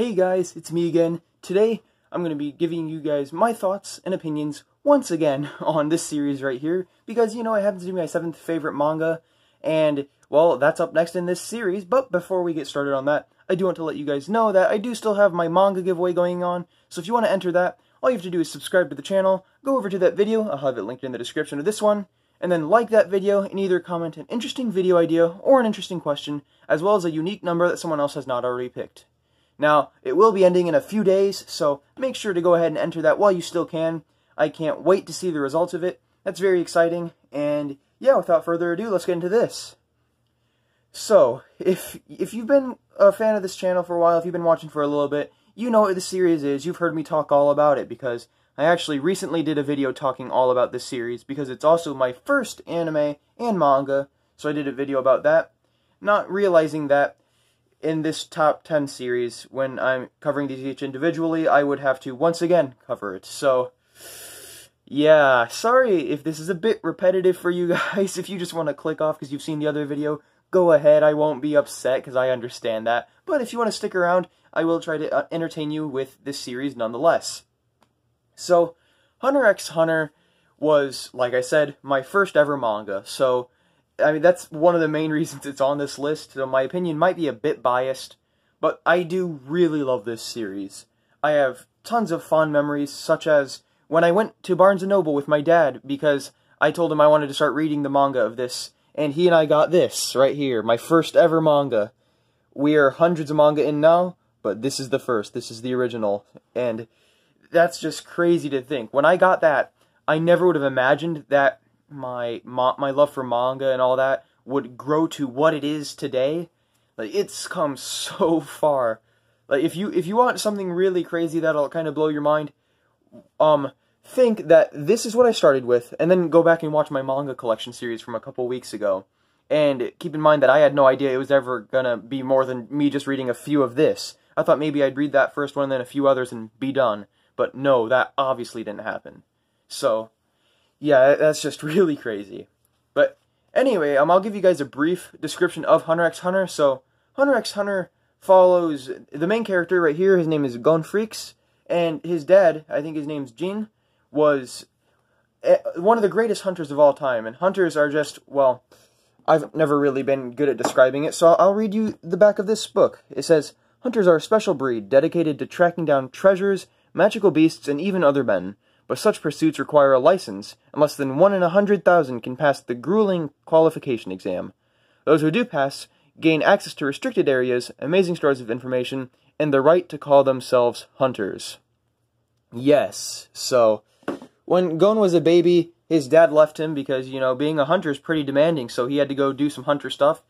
Hey guys, it's me again. Today, I'm going to be giving you guys my thoughts and opinions once again on this series right here, because, you know, it happens to be my 7th favorite manga, and, well, that's up next in this series. But before we get started on that, I do want to let you guys know that I do still have my manga giveaway going on, so if you want to enter that, all you have to do is subscribe to the channel, go over to that video, I'll have it linked in the description of this one, and then like that video and either comment an interesting video idea or an interesting question, as well as a unique number that someone else has not already picked. Now, it will be ending in a few days, so make sure to go ahead and enter that while you still can. I can't wait to see the result of it. That's very exciting, and yeah, without further ado, let's get into this. So, if you've been a fan of this channel for a while, if you've been watching for a little bit, you know what the series is. You've heard me talk all about it, because I actually recently did a video talking all about this series, because it's also my first anime and manga, so I did a video about that, not realizing that in this top 10 series, when I'm covering these each individually, I would have to once again cover it. So, yeah, sorry if this is a bit repetitive for you guys. If you just want to click off because you've seen the other video, go ahead. I won't be upset because I understand that. But if you want to stick around, I will try to entertain you with this series nonetheless. So, Hunter x Hunter was, like I said, my first ever manga. So, I mean, that's one of the main reasons it's on this list, so my opinion might be a bit biased, but I do really love this series. I have tons of fond memories, such as when I went to Barnes & Noble with my dad, because I told him I wanted to start reading the manga of this, and he and I got this, right here, my first ever manga. We are hundreds of manga in now, but this is the first, this is the original, and that's just crazy to think. When I got that, I never would have imagined that my love for manga and all that would grow to what it is today. Like, it's come so far. Like, if you want something really crazy that'll kind of blow your mind, think that this is what I started with, and then go back and watch my manga collection series from a couple weeks ago. And keep in mind that I had no idea it was ever gonna be more than me just reading a few of this. I thought maybe I'd read that first one, then a few others, and be done. But no, that obviously didn't happen. So, yeah, that's just really crazy. But anyway, I'll give you guys a brief description of Hunter x Hunter. So, Hunter x Hunter follows the main character right here. His name is Gon Freaks, and his dad, I think his name's Jin, was one of the greatest hunters of all time. And hunters are just, well, I've never really been good at describing it, so I'll read you the back of this book. It says, "Hunters are a special breed dedicated to tracking down treasures, magical beasts, and even other men. But such pursuits require a license, and less than 1 in 100,000 can pass the grueling qualification exam. Those who do pass gain access to restricted areas, amazing stores of information, and the right to call themselves hunters." Yes, so when Gon was a baby, his dad left him because, you know, being a hunter is pretty demanding, so he had to go do some hunter stuff.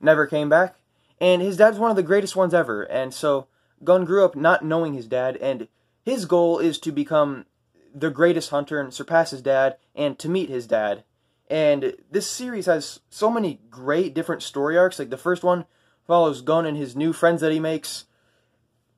Never came back. And his dad's one of the greatest ones ever, and so Gon grew up not knowing his dad, and his goal is to become the greatest hunter and surpass his dad, and to meet his dad. And this series has so many great different story arcs. Like, the first one follows Gon and his new friends that he makes,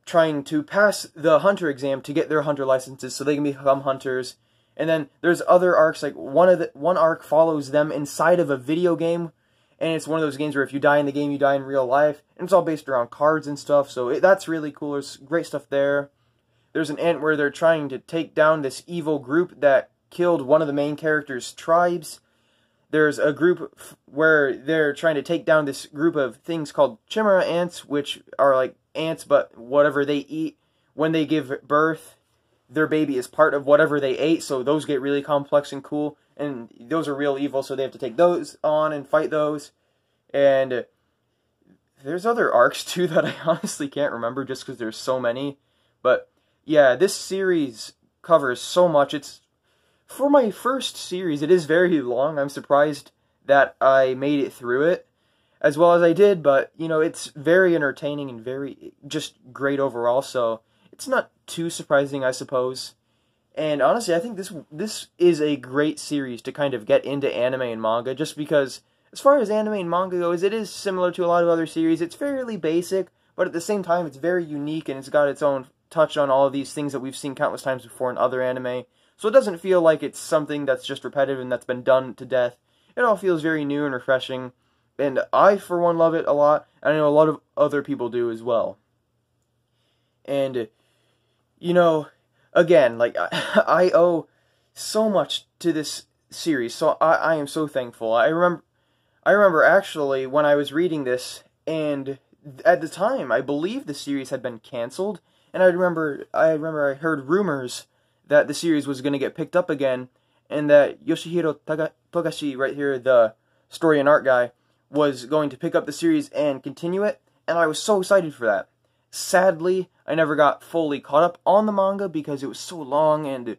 trying to pass the hunter exam to get their hunter licenses so they can become hunters. And then there's other arcs, like one arc follows them inside of a video game, and it's one of those games where if you die in the game, you die in real life, and it's all based around cards and stuff, so that's really cool. There's great stuff there. There's an end where they're trying to take down this evil group that killed one of the main character's tribes. There's a group where they're trying to take down this group of things called chimera ants, which are like ants, but whatever they eat, when they give birth, their baby is part of whatever they ate, so those get really complex and cool, and those are real evil, so they have to take those on and fight those. And there's other arcs, too, that I honestly can't remember just because there's so many, but yeah, this series covers so much. It's, for my first series, it is very long. I'm surprised that I made it through it as well as I did, but, you know, it's very entertaining and very, just great overall, so it's not too surprising, I suppose. And honestly, I think this is a great series to kind of get into anime and manga, just because, as far as anime and manga goes, it is similar to a lot of other series. It's fairly basic, but at the same time, it's very unique, and it's got its own touch on all of these things that we've seen countless times before in other anime, so it doesn't feel like it's something that's just repetitive and that's been done to death. It all feels very new and refreshing, and I, for one, love it a lot, and I know a lot of other people do as well. And, you know, again, like, I owe so much to this series, so I am so thankful. I remember actually when I was reading this, and at the time, I believe the series had been canceled, and I remember I heard rumors that the series was going to get picked up again, and that Yoshihiro Togashi, right here, the story and art guy, was going to pick up the series and continue it, and I was so excited for that. Sadly, I never got fully caught up on the manga because it was so long, and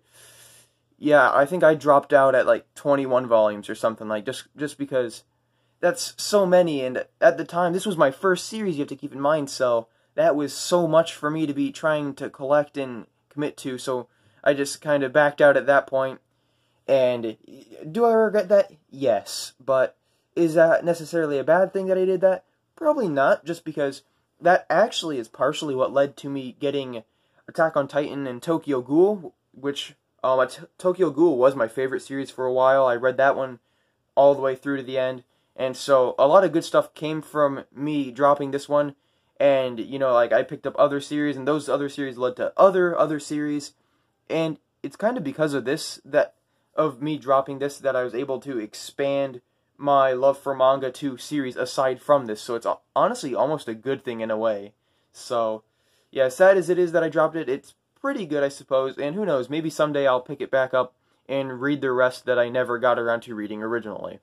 yeah, I think I dropped out at like 21 volumes or something, like just because that's so many, and at the time, this was my first series, you have to keep in mind, so that was so much for me to be trying to collect and commit to, so I just kind of backed out at that point. And do I regret that? Yes, but is that necessarily a bad thing that I did that? Probably not, just because that actually is partially what led to me getting Attack on Titan and Tokyo Ghoul, which Tokyo Ghoul was my favorite series for a while. I read that one all the way through to the end, and so a lot of good stuff came from me dropping this one. And you know, like, I picked up other series, and those other series led to other series, and it's kind of because of this, that of me dropping this, that I was able to expand my love for manga to series aside from this, so it's honestly almost a good thing in a way. So yeah, sad as it is that I dropped it, it's pretty good, I suppose, and who knows, maybe someday I'll pick it back up and read the rest that I never got around to reading originally.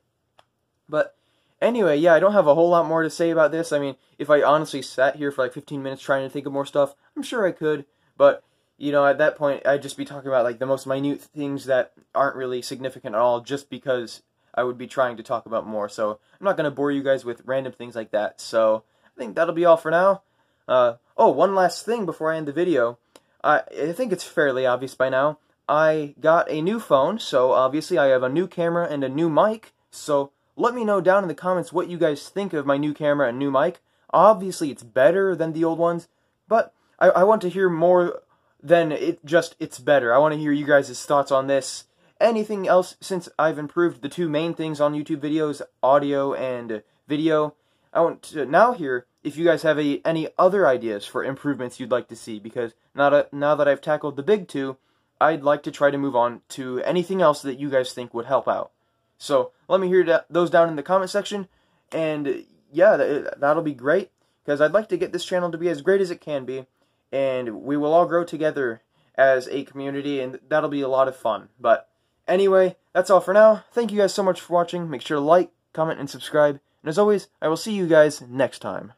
But anyway, yeah, I don't have a whole lot more to say about this. I mean, if I honestly sat here for like 15 minutes trying to think of more stuff, I'm sure I could, but you know, at that point, I'd just be talking about like the most minute things that aren't really significant at all, just because I would be trying to talk about more. So I'm not going to bore you guys with random things like that. So I think that'll be all for now. Oh, one last thing before I end the video. I think it's fairly obvious by now. I got a new phone, so obviously I have a new camera and a new mic. So let me know down in the comments what you guys think of my new camera and new mic. Obviously it's better than the old ones, but I want to hear more than it's better. I want to hear you guys' thoughts on this. Anything else, since I've improved the two main things on YouTube videos, audio and video. I want to now hear if you guys have any other ideas for improvements you'd like to see, because now that I've tackled the big two, I'd like to try to move on to anything else that you guys think would help out. So let me hear those down in the comment section, and yeah, that'll be great, because I'd like to get this channel to be as great as it can be, and we will all grow together as a community, and that'll be a lot of fun. But anyway, that's all for now. Thank you guys so much for watching. Make sure to like, comment, and subscribe. And as always, I will see you guys next time.